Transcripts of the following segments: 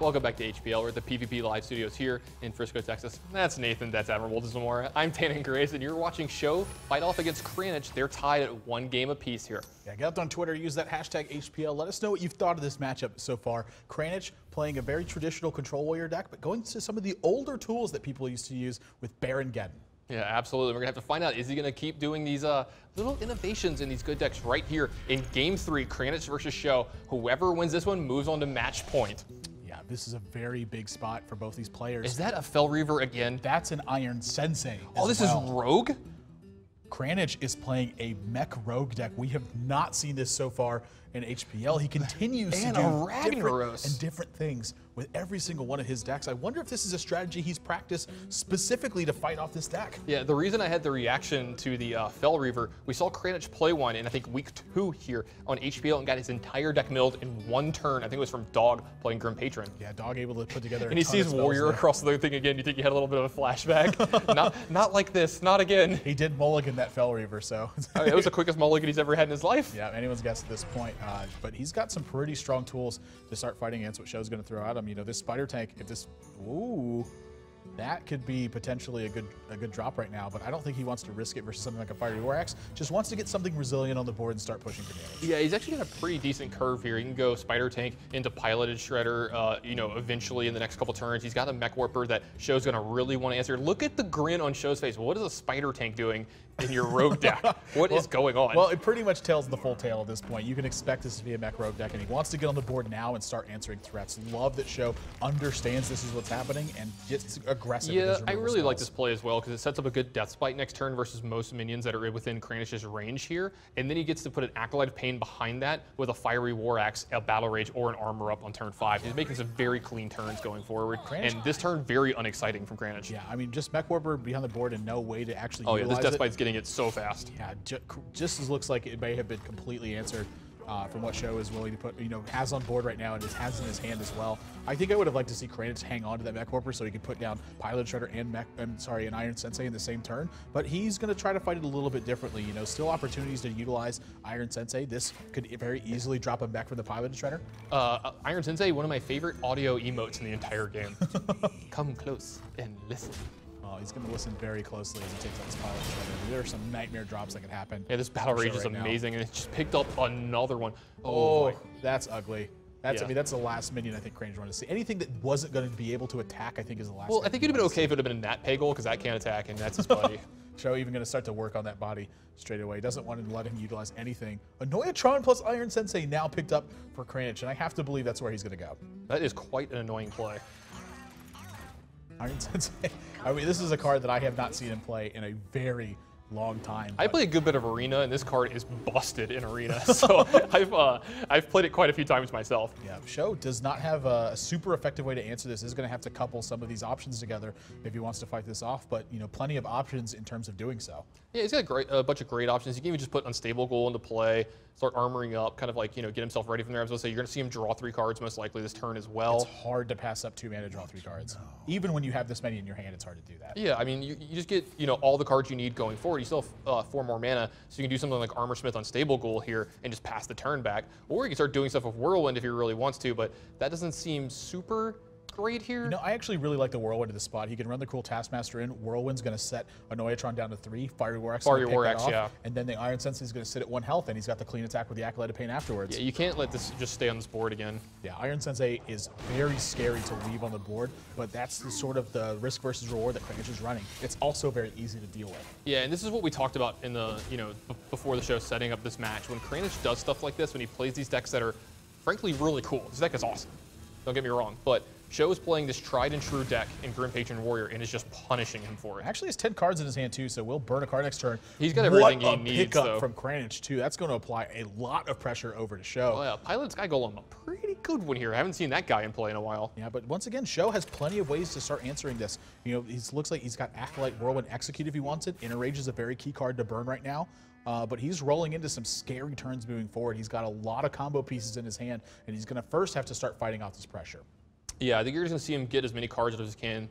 Welcome back to HPL. We're at the PvP Live Studios here in Frisco, Texas. That's Nathan, that's Admiral Zamora. I'm Tannen Grace, and you're watching SjoW fight off against Kranich. They're tied at 1 game apiece here. Yeah, get out on Twitter, use that hashtag HPL. Let us know what you've thought of this matchup so far. Kranich playing a very traditional Control Warrior deck, but going to some of the older tools that people used to use with Baron Geddon. Yeah, absolutely. We're going to have to find out, is he going to keep doing these little innovations in these good decks right here in Game 3, Kranich versus SjoW. Whoever wins this one moves on to match point. Yeah, this is a very big spot for both these players. Is that a Fel Reaver again? That's an Iron Sensei. Oh, this is Rogue? Kranich is playing a mech rogue deck. We have not seen this so far in HPL. He continues to do different things with every single one of his decks. I wonder if this is a strategy he's practiced specifically to fight off this deck. Yeah, the reason I had the reaction to the Fel Reaver, we saw Kranich play one in, I think, week 2 here on HPL and got his entire deck milled in 1 turn. I think it was from Dog playing Grim Patron. Yeah, Dog able to put together and he sees Warrior across the thing again. You think he had a little bit of a flashback? not like this, not again. He did mulligan that Fel Reaver, so. I mean, it was the quickest mulligan he's ever had in his life. Yeah, anyone's guess at this point. But he's got some pretty strong tools to start fighting against what SjoW's going to throw at him. You know, this Spider Tank, if this, ooh, that could be potentially a good drop right now, but I don't think he wants to risk it versus something like a Fiery War Axe. Just wants to get something resilient on the board and start pushing for damage. Yeah, he's actually got a pretty decent curve here. He can go Spider Tank into Piloted Shredder, you know, eventually in the next couple turns. He's got a Mech Warper that SjoW's going to really want to answer. Look at the grin on SjoW's face. What is a Spider Tank doing in your Rogue deck? What is going on? Well, it pretty much tells the full tale at this point. You can expect this to be a Mech Rogue deck, and he wants to get on the board now and start answering threats. Love that SjoW understands this is what's happening and gets aggressive. Yeah, I really like this play as well because it sets up a good Death Spite next turn versus most minions that are within Kranich's range here. And then he gets to put an Acolyte of Pain behind that with a Fiery War Axe, a Battle Rage, or an Armor Up on turn 5. He's making some very clean turns going forward. Kranich, and this turn, very unexciting from Kranich. Yeah, I mean, just Mech Warper behind the board and no way to actually utilize utilize this Death Spite's getting it so fast. Yeah, just as looks like it may have been completely answered from what SjoW is willing to put, you know, has on board right now and has in his hand as well. I think I would have liked to see Kranich hang on to that Mech Warper so he could put down Pilot Shredder and an Iron Sensei in the same turn, but he's going to try to fight it a little bit differently. You know, still opportunities to utilize Iron Sensei. This could very easily drop him back from the Pilot Shredder. Iron Sensei, one of my favorite audio emotes in the entire game. Come close and listen. He's going to listen very closly as he takes out this Pilot Shredder. There are some nightmare drops that could happen. Yeah, this Battle Rage is amazing, and it just picked up another one. Oh, that's ugly. That's, I mean, that's the last minion I think Kranich wanted to see. Anything that wasn't going to be able to attack, I think, is the last. Well, I think it'd have been okay if it would have been a Nat Pagel, because that can't attack, and that's his buddy. SjoW even going to start to work on that body straight away. Doesn't want to let him utilize anything. Annoyatron plus Iron Sensei now picked up for Kranich, and I have to believe that's where he's going to go. That is quite an annoying play. Iron Sensei. I mean, this is a card that I have not seen him play in a very long time. I play a good bit of Arena, and this card is busted in Arena, so I've played it quite a few times myself. Yeah, SjoW does not have a super effective way to answer this. He's going to have to couple some of these options together if he wants to fight this off, but you know, plenty of options in terms of doing so. Yeah, he's got a bunch of great options. He can even just put Unstable Goal into play, start armoring up, kind of like, you know, get himself ready from there. I was going to say, you're going to see him draw 3 cards most likely this turn as well. It's hard to pass up 2 mana, draw 3 cards. No. Even when you have this many in your hand, it's hard to do that. Yeah, I mean, you just get, you know, all the cards you need going forward. You still have 4 more mana, so you can do something like Armor Smith Unstable Goal here and just pass the turn back. Or you can start doing stuff with Whirlwind if he really wants to, but that doesn't seem super great here. You know, I actually really like the Whirlwind to the spot. He can run the cool Taskmaster in. Whirlwind's going to set Annoyatron down to 3. Fiery War Axe, yeah. And then the Iron Sensei is going to sit at 1 health, and he's got the clean attack with the Acolyte of Pain afterwards. Yeah, you can't let this just stay on this board again. Yeah, Iron Sensei is very scary to leave on the board, but that's the sort of the risk versus reward that Kranich is running. It's also very easy to deal with. Yeah, and this is what we talked about in the, you know, before the show, setting up this match. When Kranich does stuff like this, when he plays these decks that are frankly really cool, this deck is awesome. Don't get me wrong, but SjoW is playing this tried and true deck in Grim Patron Warrior and is just punishing him for it. Actually, has 10 cards in his hand too, so we'll burn a card next turn. He's got everything he needs, pickup though. From Kranich too. That's going to apply a lot of pressure over to SjoW. Oh yeah, Pilot Sky Golem, a pretty good one here. I haven't seen that guy in play in a while. Yeah, but once again, SjoW has plenty of ways to start answering this. You know, he looks like he's got Acolyte, Whirlwind, Execute if he wants it. Inner Rage is a very key card to burn right now. But he's rolling into some scary turns moving forward. He's got a lot of combo pieces in his hand, and he's going to first have to start fighting off this pressure. Yeah, I think you're just going to see him get as many cards as he can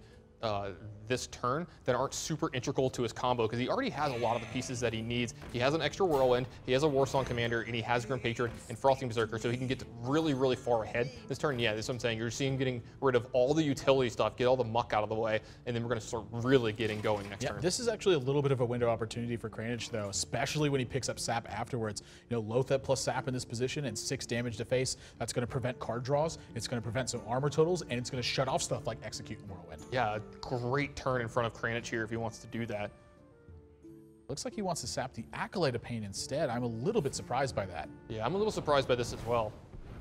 this turn that aren't super integral to his combo, because he already has a lot of the pieces that he needs. He has an extra Whirlwind, he has a Warsong Commander, and he has Grim Patron and Frothing Berserker, so he can get really, really far ahead this turn. Yeah, that's what I'm saying. You're seeing him getting rid of all the utility stuff, get all the muck out of the way, and then we're going to start really getting going next turn. This is actually a little bit of a window opportunity for Kranich, though, especially when he picks up Sap afterwards. You know, Lothep plus Sap in this position and 6 damage to face. That's going to prevent card draws, it's going to prevent some armor totals, and it's going to shut off stuff like Execute and Whirlwind. Yeah, great turn in front of Kranich here if he wants to do that. Looks like he wants to sap the Acolyte of Pain instead. I'm a little bit surprised by that. Yeah, I'm a little surprised by this as well.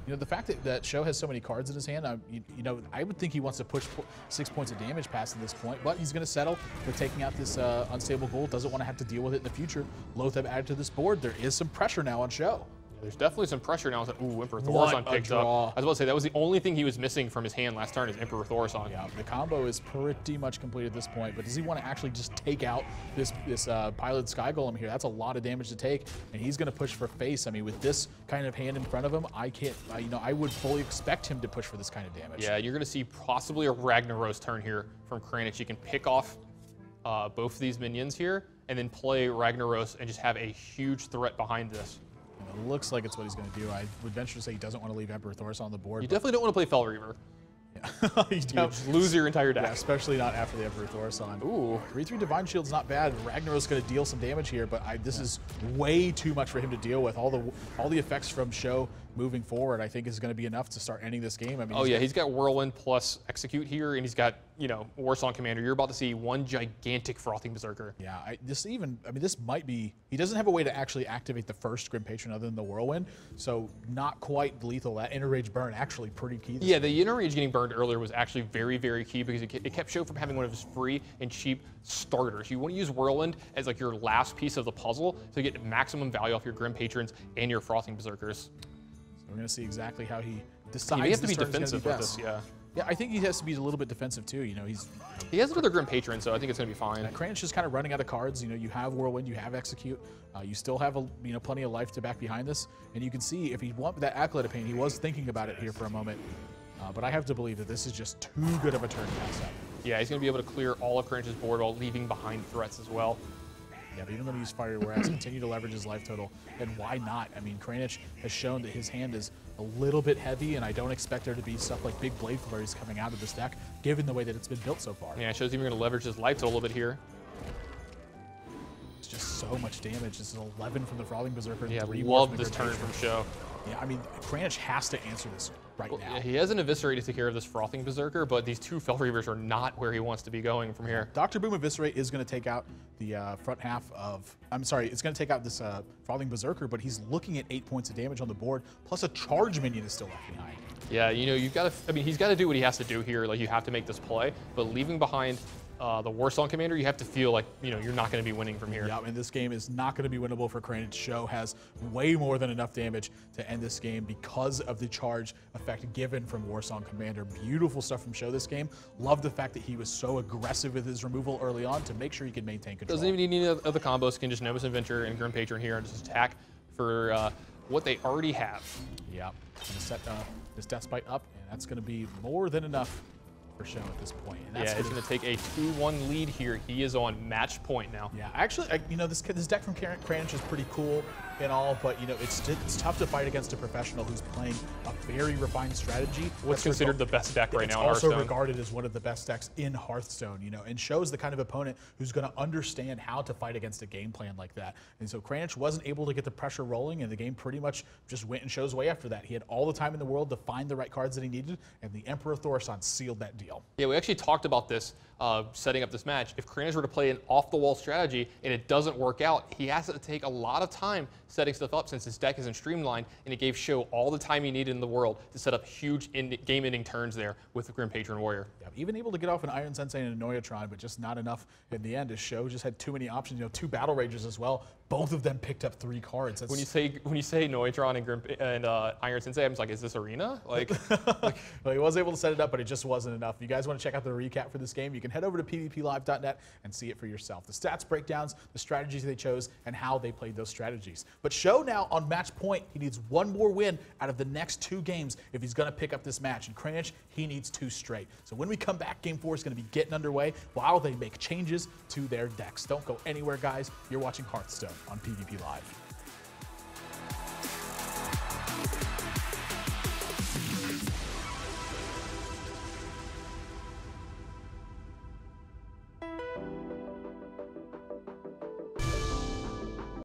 You know, the fact that SjoW has so many cards in his hand, you know, I would think he wants to push 6 points of damage past this point, but he's going to settle for taking out this unstable gold. Doesn't want to have to deal with it in the future. Lothep added to this board. There is some pressure now on SjoW. There's definitely some pressure now. Ooh, Emperor Thaurissan picked up. I was about to say, that was the only thing he was missing from his hand last turn is Emperor Thaurissan. Yeah, the combo is pretty much complete at this point, but does he want to actually just take out this Pilot Sky Golem here? That's a lot of damage to take, and he's going to push for face. I mean, with this kind of hand in front of him, I can't, you know, I would fully expect him to push for this kind of damage. Yeah, you're going to see possibly a Ragnaros turn here from Kranich. You can pick off both of these minions here, and then play Ragnaros and just have a huge threat behind this. It looks like it's what he's going to do. I would venture to say he doesn't want to leave Emperor Thaurissan on the board. You definitely don't want to play Fel Reaver. Yeah. You just lose your entire deck. Yeah, especially not after the Emperor Thaurissan. Ooh. 3/3 Divine Shield's not bad. Ragnaros going to deal some damage here, but this is way too much for him to deal with. All the effects from SjoW moving forward, I think, is going to be enough to start ending this game. I mean, he's got Whirlwind plus Execute here, and he's got, you know, Warsong Commander. You're about to see one gigantic Frothing Berserker. Yeah, this might be, he doesn't have a way to actually activate the first Grim Patron other than the Whirlwind, so not quite lethal. That Inner Rage burn actually pretty key. Yeah, the Inner Rage getting burned earlier was actually very, very key because it kept SjoW from having one of his free and cheap starters. You want to use Whirlwind as like your last piece of the puzzle to get maximum value off your Grim Patrons and your Frothing Berserkers. So we're going to see exactly how he decides. You have to be defensive with this, yeah. Yeah, I think he has to be a little bit defensive too. You know, he has another Grim Patron, so I think it's going to be fine. Kranich is kind of running out of cards. You know, you have Whirlwind, you have Execute, you still have plenty of life to back behind this, and you can see if he wants that Acolyte of Pain, he was thinking about it here for a moment. But I have to believe that this is just too good of a turn to pass up. Yeah, he's going to be able to clear all of Kranich's board while leaving behind threats as well. Yeah, but even though he used Fiery Whereas, continue to leverage his life total, and why not? I mean, Kranich has shown that his hand is a little bit heavy, and I don't expect there to be stuff like big Blade Flurries coming out of this deck, given the way that it's been built so far. Yeah, it shows he's going to leverage his life total a little bit here. It's just so much damage. This is 11 from the Frothing Berserker. Yeah, we love this turn from SjoW. Yeah, I mean, Kranich has to answer this right now. Yeah, he has an Eviscerate to take care of this Frothing Berserker, but these two Fel Reavers are not where he wants to be going from here. Dr. Boom Eviscerate is going to take out the front half of, it's going to take out this Frothing Berserker, but he's looking at 8 points of damage on the board, plus a charge minion is still left behind. Yeah, you know, you've got to, he's got to do what he has to do here. Like, you have to make this play, but leaving behind the Warsong Commander, you have to feel like, you know, you're not going to be winning from here. Yeah, and this game is not going to be winnable for Kranich. SjoW has way more than enough damage to end this game because of the charge effect given from Warsong Commander. Beautiful stuff from SjoW this game. Love the fact that he was so aggressive with his removal early on to make sure he could maintain control. Doesn't even need any of the combos. Can just Nomus Adventure and Grim Patron here and just attack for what they already have. Yeah, going to set this Death Spite up, and that's going to be more than enough for SjoW at this point. And that's he's going to take a 2-1 lead here. He is on match point now. Yeah, actually, you know, this deck from Kranich is pretty cool and all, but you know, it's tough to fight against a professional who's playing a very refined strategy. What's considered the best deck right now in Hearthstone. It's also Hearthstone. regarded as one of the best decks in Hearthstone, you know, and SjoW's the kind of opponent who's going to understand how to fight against a game plan like that. And so Kranich wasn't able to get the pressure rolling, and the game pretty much just went in SjoW's way after that. He had all the time in the world to find the right cards that he needed, and the Emperor Thaurissan sealed that deal. Yeah, we actually talked about this setting up this match. If Kranich were to play an off-the-wall strategy and it doesn't work out, he has to take a lot of time setting stuff up since his deck isn't streamlined, and it gave SjoW all the time he needed in the world to set up huge game-ending turns there with the Grim Patron Warrior. Yeah, even able to get off an Iron Sensei and a Noyatron, but just not enough in the end, as SjoW just had too many options. You know, 2 Battle Rages as well. Both of them picked up 3 cards. That's... When you say Noyatron and Iron Sensei, I'm just like, is this Arena? Like, well, he was able to set it up, but it just wasn't enough stuff. If you guys want to check out the recap for this game, you can head over to pvplive.net and see it for yourself. The stats breakdowns, the strategies they chose, and how they played those strategies. But SjoW now on match point, he needs one more win out of the next 2 games if he's going to pick up this match. And Kranich, he needs 2 straight. So when we come back, Game 4 is going to be getting underway while they make changes to their decks. Don't go anywhere, guys. You're watching Hearthstone on PvP Live.